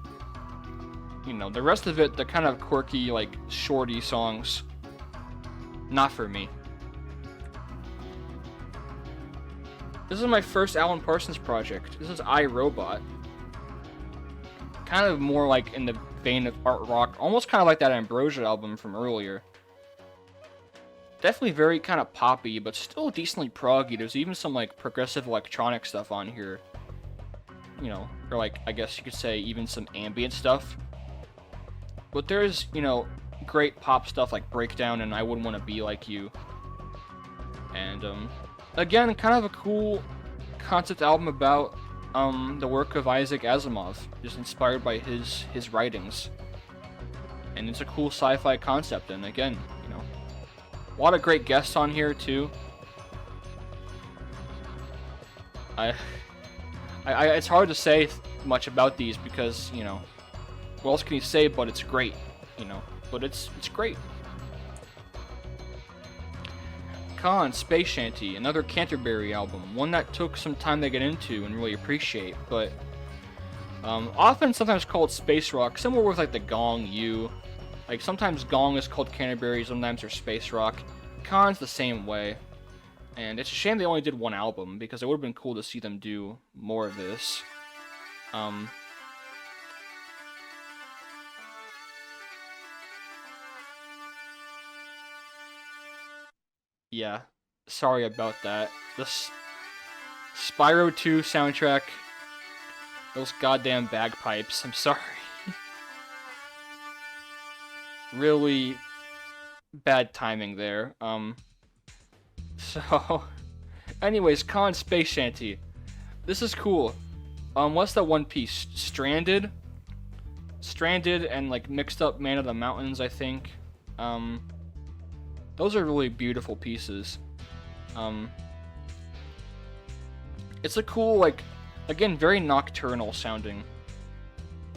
you know, the rest of it, the kind of quirky, like, shorty songs, not for me. This is my first Alan Parsons project. This is I, Robot. Kind of more, like, in the vein of art rock, almost kind of like that Ambrosia album from earlier. Definitely very kind of poppy, but still decently proggy. There's even some, like, progressive electronic stuff on here. You know, or, like, I guess you could say even some ambient stuff. But there's, you know, great pop stuff like Breakdown and I Wouldn't Want to Be Like You. And, again, kind of a cool concept album about, the work of Isaac Asimov. Just inspired by his writings. And it's a cool sci-fi concept, and again, you know, a lot of great guests on here, too. It's hard to say much about these because, you know, what else can you say but it's great, you know, but it's great. Khan, Space Shanty, another Canterbury album, one that took some time to get into and really appreciate, but often sometimes called space rock, similar with like the Gong Yu. Like sometimes Gong is called Canterbury, sometimes they're space rock. Khan's the same way. And it's a shame they only did one album, because it would have been cool to see them do more of this. Yeah, sorry about that. This Spyro 2 soundtrack, those goddamn bagpipes, I'm sorry. Really bad timing there. So, anyways, Khan Space Shanty. This is cool. What's that one piece? Stranded? Stranded and, like, Mixed Up Man of the Mountains, I think. Those are really beautiful pieces. It's a cool, like, again, very nocturnal sounding.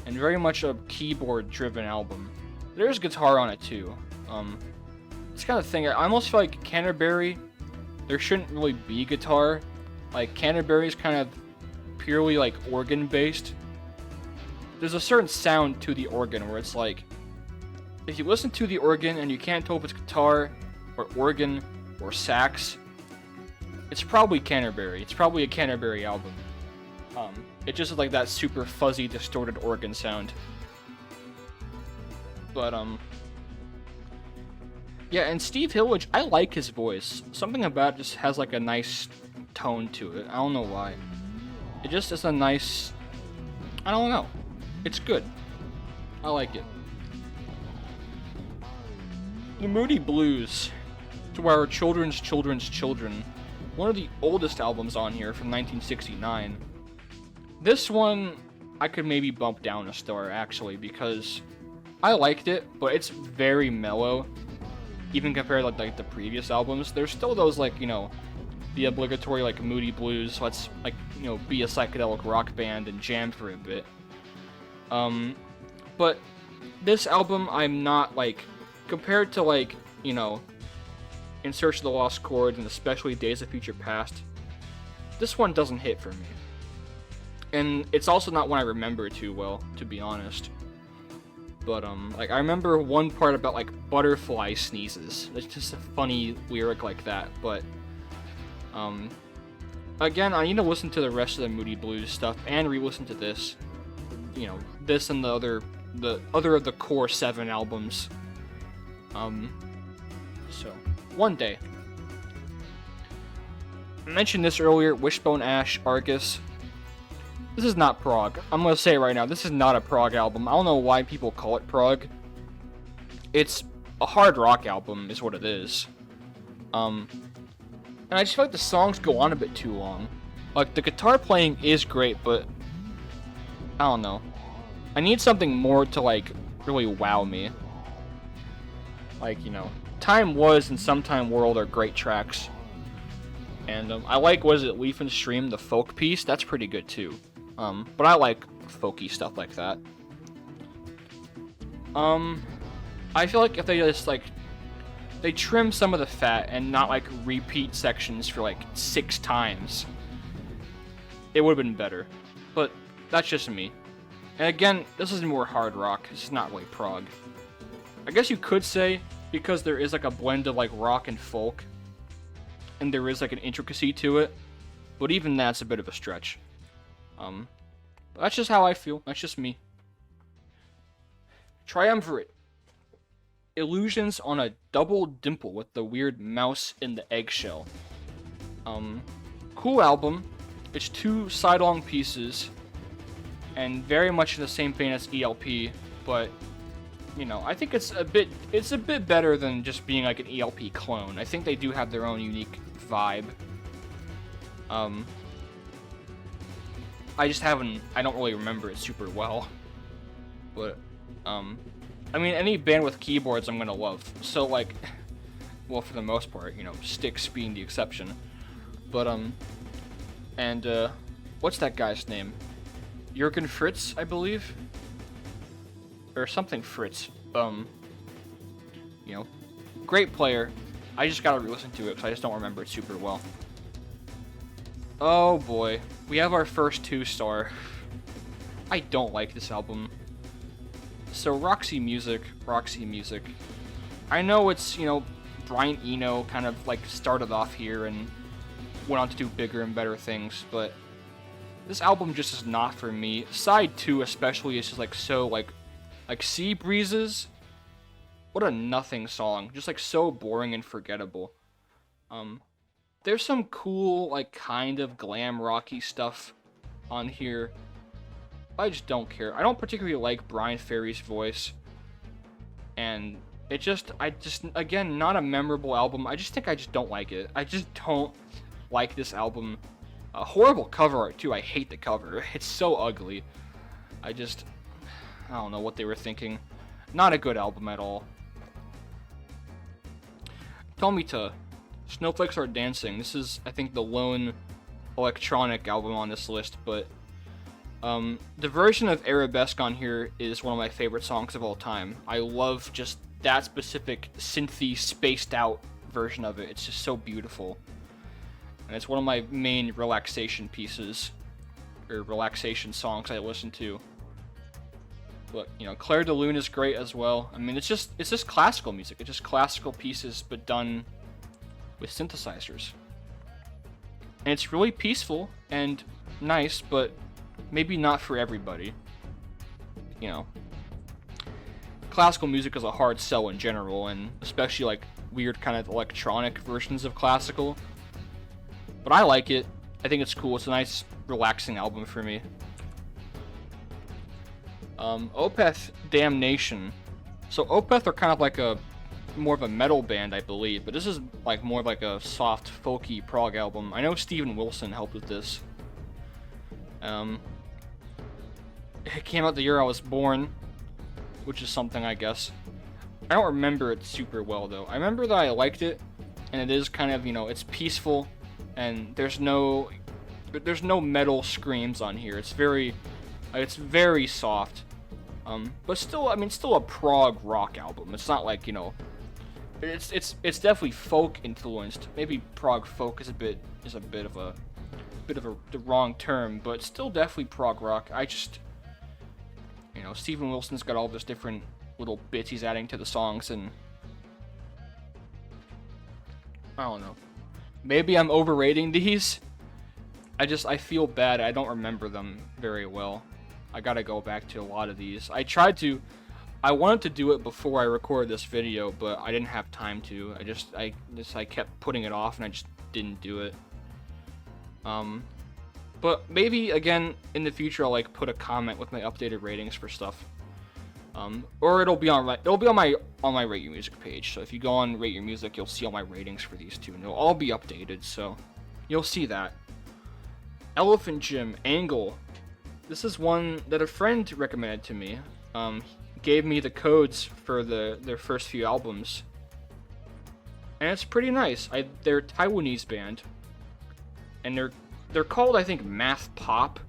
And very much a keyboard-driven album. There's guitar on it, too. It's kind of thing, I almost feel like Canterbury, there shouldn't really be guitar. Like, Canterbury's kind of purely, like, organ-based. There's a certain sound to the organ where it's like, if you listen to the organ and you can't tell if it's guitar, or organ, or sax, it's probably Canterbury. It's probably a Canterbury album. It just is like that super fuzzy, distorted organ sound. But, yeah, and Steve Hillage, I like his voice. Something about it just has, like, a nice tone to it. I don't know why. It just is a nice... I don't know. It's good. I like it. The Moody Blues. To our children's children's children. One of the oldest albums on here from 1969. This one, I could maybe bump down a star, actually, because I liked it, but it's very mellow. even compared to like the previous albums. There's still those like, you know, the obligatory like moody blues, let's like, you know, be a psychedelic rock band and jam for a bit. But this album, I'm not like, compared to like, you know, In Search of the Lost Chord and especially Days of Future Past, this one doesn't hit for me. And it's also not one I remember too well, to be honest. But like I remember one part about like butterfly sneezes. It's just a funny lyric like that, but again, I need to listen to the rest of the Moody Blues stuff and re-listen to this. You know, this and the other of the core 7 albums. So one day. I mentioned this earlier, Wishbone Ash, Argus. This is not prog. I'm gonna say it right now, this is not a prog album. I don't know why people call it prog. It's a hard rock album, is what it is. And I just feel like the songs go on a bit too long. Like, the guitar playing is great, but I don't know. I need something more to, like, really wow me. Like, you know, Time Was and Sometime World are great tracks. And I like, what is it, Leaf and Stream, the folk piece? That's pretty good, too. But I like folky stuff like that. I feel like if they just, like, they trim some of the fat and not, like, repeat sections for, like, 6 times, it would have been better. But that's just me. And again, this is more hard rock. This is not really prog. I guess you could say, because there is, like, a blend of, like, rock and folk, and there is, like, an intricacy to it, but even that's a bit of a stretch. But that's just how I feel. That's just me. Triumvirate. Illusions on a Double Dimple with the weird mouse in the eggshell. Cool album. It's 2 side-long pieces, and very much in the same vein as ELP, but, you know, I think it's a bit better than just being like an ELP clone. I think they do have their own unique vibe. I don't really remember it super well. But, I mean, any band with keyboards I'm gonna love. So, like, well, for the most part, you know, Styx being the exception. But, what's that guy's name? Jürgen Fritz, I believe? Or something Fritz. You know, great player. I just gotta re-listen to it because I just don't remember it super well. Oh boy, we have our first 2-star. I don't like this album. So Roxy Music. I know it's, you know, Brian Eno kind of like started off here and went on to do bigger and better things, but this album just is not for me. Side 2 especially is just like so like Sea Breezes. What a nothing song. Just like so boring and forgettable. There's some cool, like, kind of glam rocky stuff on here. I just don't care. I don't particularly like Brian Ferry's voice. And again, not a memorable album. I just think I just don't like it. I just don't like this album. A horrible cover art, too. I hate the cover. It's so ugly. I don't know what they were thinking. Not a good album at all. Tomita. Snowflakes Are Dancing. This is, I think, the lone electronic album on this list, but the version of Arabesque on here is one of my favorite songs of all time. I love just that specific synthy, spaced out version of it. It's just so beautiful. And it's one of my main relaxation pieces, or relaxation songs I listen to. But, you know, Claire de Lune is great as well. I mean, it's just classical music. It's just classical pieces, but done with synthesizers. And it's really peaceful and nice, but maybe not for everybody. You know, classical music is a hard sell in general, and especially like weird kind of electronic versions of classical. But I like it. I think it's cool. It's a nice, relaxing album for me. Opeth Damnation. So Opeth are kind of like more of a metal band, I believe, but this is like more like a soft, folky prog album. I know Steven Wilson helped with this. It came out the year I was born, which is something, I guess. I don't remember it super well though. I remember that I liked it, and it is kind of, you know, it's peaceful, and there's no metal screams on here. It's very soft. But still, I mean, still a prog rock album. It's not like, you know, it's definitely folk influenced. Maybe prog folk is a bit of the wrong term, but still definitely prog rock. I just, you know, Steven Wilson's got all this different little bits he's adding to the songs, and I don't know. Maybe I'm overrating these. I feel bad. I don't remember them very well. I gotta go back to a lot of these. I wanted to do it before I recorded this video, but I didn't have time to. I kept putting it off, and I just didn't do it. But maybe again in the future I'll like put a comment with my updated ratings for stuff. Or it'll be on my Rate Your Music page. So if you go on Rate Your Music, you'll see all my ratings for these two, and they'll all be updated. So you'll see that. Elephant Gym Angle. This is one that a friend recommended to me. Gave me the codes for their first few albums, and it's pretty nice. They're a Taiwanese band, and they're called, I think, math pop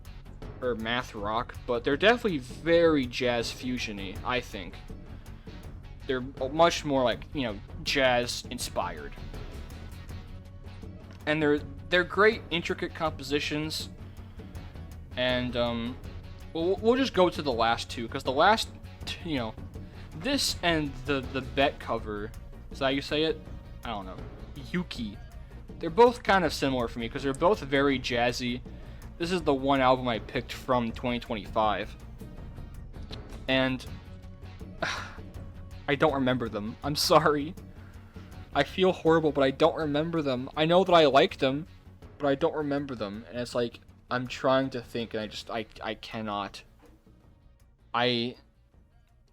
or math rock, but they're definitely very jazz fusiony. I think they're much more like, you know, jazz inspired, and they're great intricate compositions. And we'll just go to the last two, because the last, you know, this and the Bet cover, is that how you say it? I don't know. Yuki. They're both kind of similar for me because they're both very jazzy. This is the one album I picked from 2025. And I don't remember them. I'm sorry. I feel horrible, but I don't remember them. I know that I like them, but I don't remember them. And it's like, I'm trying to think, and I cannot. I'm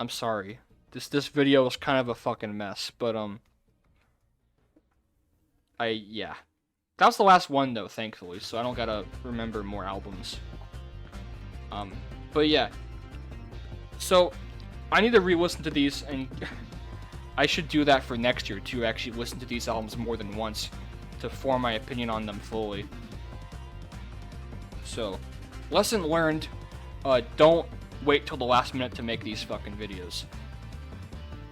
sorry. This video is kind of a fucking mess, but yeah. That was the last one though, thankfully, so I don't gotta remember more albums. But yeah. So I need to re-listen to these, and I should do that for next year to actually listen to these albums more than once to form my opinion on them fully. So, lesson learned, don't wait till the last minute to make these fucking videos.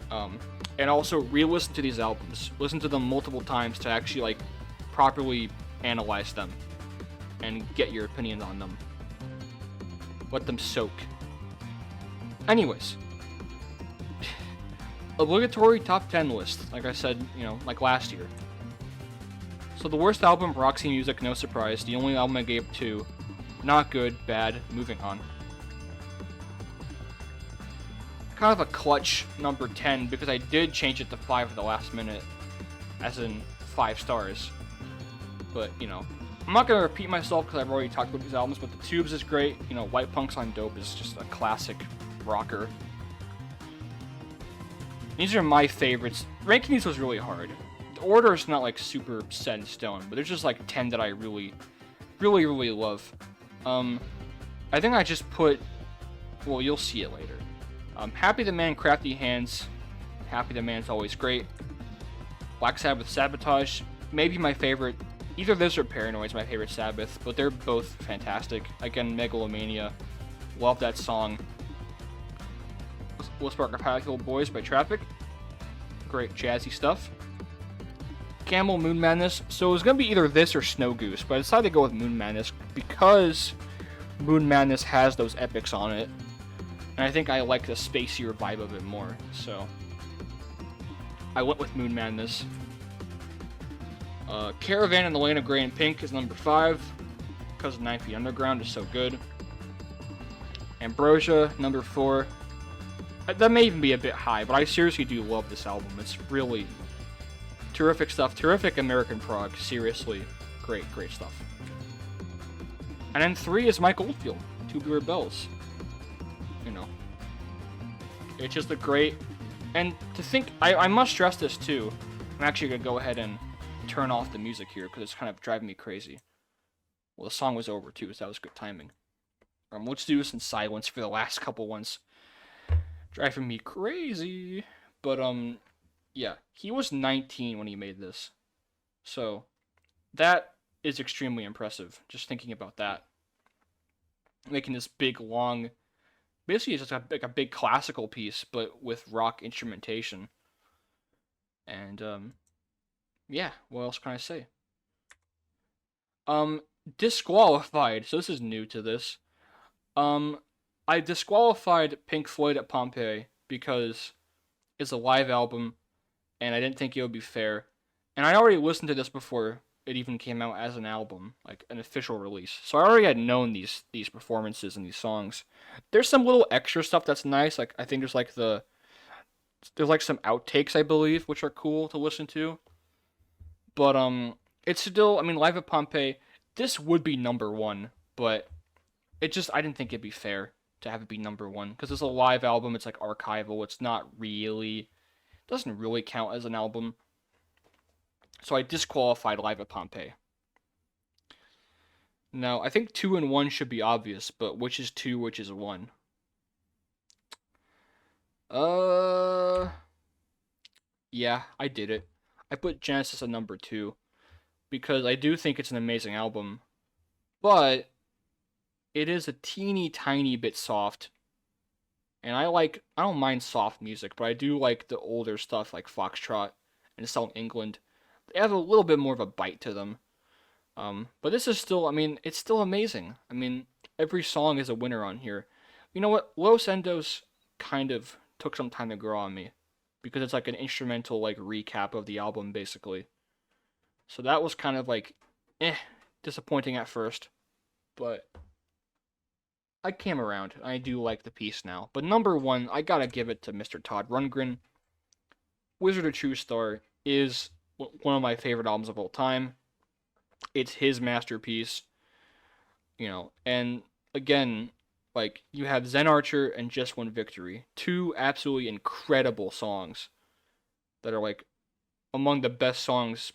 And also re-listen to these albums. Listen to them multiple times to actually like properly analyze them and get your opinion on them. Let them soak. Anyways, obligatory top 10 list, like I said, you know, like last year. So the worst album, Roxy Music, no surprise. The only album I gave 2. Not good, bad, moving on. Kind of a clutch number 10, because I did change it to 5 at the last minute, as in 5 stars. But, you know, I'm not going to repeat myself because I've already talked about these albums, but The Tubes is great. You know, White Punks on Dope is just a classic rocker. These are my favorites. Ranking these was really hard. The order is not like super set in stone, but there's just like 10 that I really love. I think I just put, well, you'll see it later. Happy the Man, Crafty Hands. Happy the Man's always great. Black Sabbath, Sabotage, maybe my favorite. Either this or Paranoid is my favorite Sabbath, but they're both fantastic. Again, Megalomania, love that song. Will Spark of High Hill Boys by Traffic, great jazzy stuff. Camel, Moon Madness. So it was gonna be either this or Snow Goose, but I decided to go with Moon Madness because Moon Madness has those epics on it, and I think I like the spacier vibe of it more. So I went with Moon Madness. Caravan and the Lane of Grey and Pink is number 5 because 9 Feet Underground is so good. Ambrosia, number 4. That may even be a bit high, but I seriously do love this album. It's really terrific stuff. Terrific American prog. Seriously, great stuff. And then 3 is Mike Oldfield, Tubular Bells. You know, it's just a great. And to think, I must stress this too. I'm actually gonna go ahead and turn off the music here because it's kind of driving me crazy. Well, the song was over too, so that was good timing. Let's do this in silence for the last couple ones. Driving me crazy. But yeah, he was 19 when he made this. So that is extremely impressive. Just thinking about that, making this big, long, basically it's just like a big classical piece, but with rock instrumentation. And yeah, what else can I say? Um, disqualified. So this is new to this. Um, I disqualified Pink Floyd at Pompeii because it's a live album, and I didn't think it would be fair. And I already listened to this before it even came out as an album, like an official release. So I already had known these performances and these songs. There's some little extra stuff that's nice. Like I think there's like some outtakes I believe, which are cool to listen to. But it's still, I mean, Live at Pompeii. This would be number one, but I didn't think it'd be fair to have it be number one because it's a live album. It's like archival. It's not really doesn't really count as an album. So I disqualified Live at Pompeii. Now I think 2 and 1 should be obvious, but which is 2, which is 1? Uh, yeah, I did it. I put Genesis at number 2 because I do think it's an amazing album, but it is a teeny tiny bit soft. And I don't mind soft music, but I do like the older stuff like Foxtrot and South England. They have a little bit more of a bite to them. But this is still, I mean, it's still amazing. I mean, every song is a winner on here. You know what? Los Endos kind of took some time to grow on me because it's like an instrumental like recap of the album basically. So that was kind of like disappointing at first, but I came around. I do like the piece now. But number 1, I gotta give it to Mr. Todd Rundgren. Wizard of True Star is one of my favorite albums of all time. It's his masterpiece, and again, like you have Zen Archer and Just One Victory, two absolutely incredible songs that are like among the best songs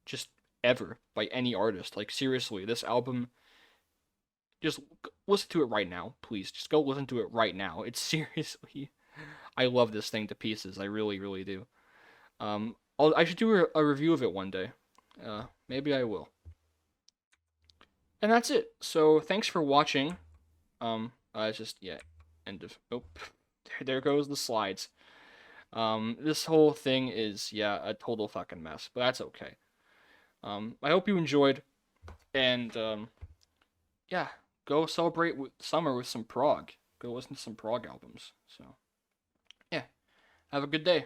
just ever by any artist. Like seriously, this album, just listen to it right now, please. Just go listen to it right now. It's seriously, I love this thing to pieces. I really, really do. I should do a review of it one day. Maybe I will. And that's it. So thanks for watching. It's just yeah, end of. Oh, there goes the slides. This whole thing is yeah a total fucking mess, but that's okay. I hope you enjoyed, and yeah, go celebrate with summer with some Prog. Go listen to some Prog albums. So yeah, have a good day.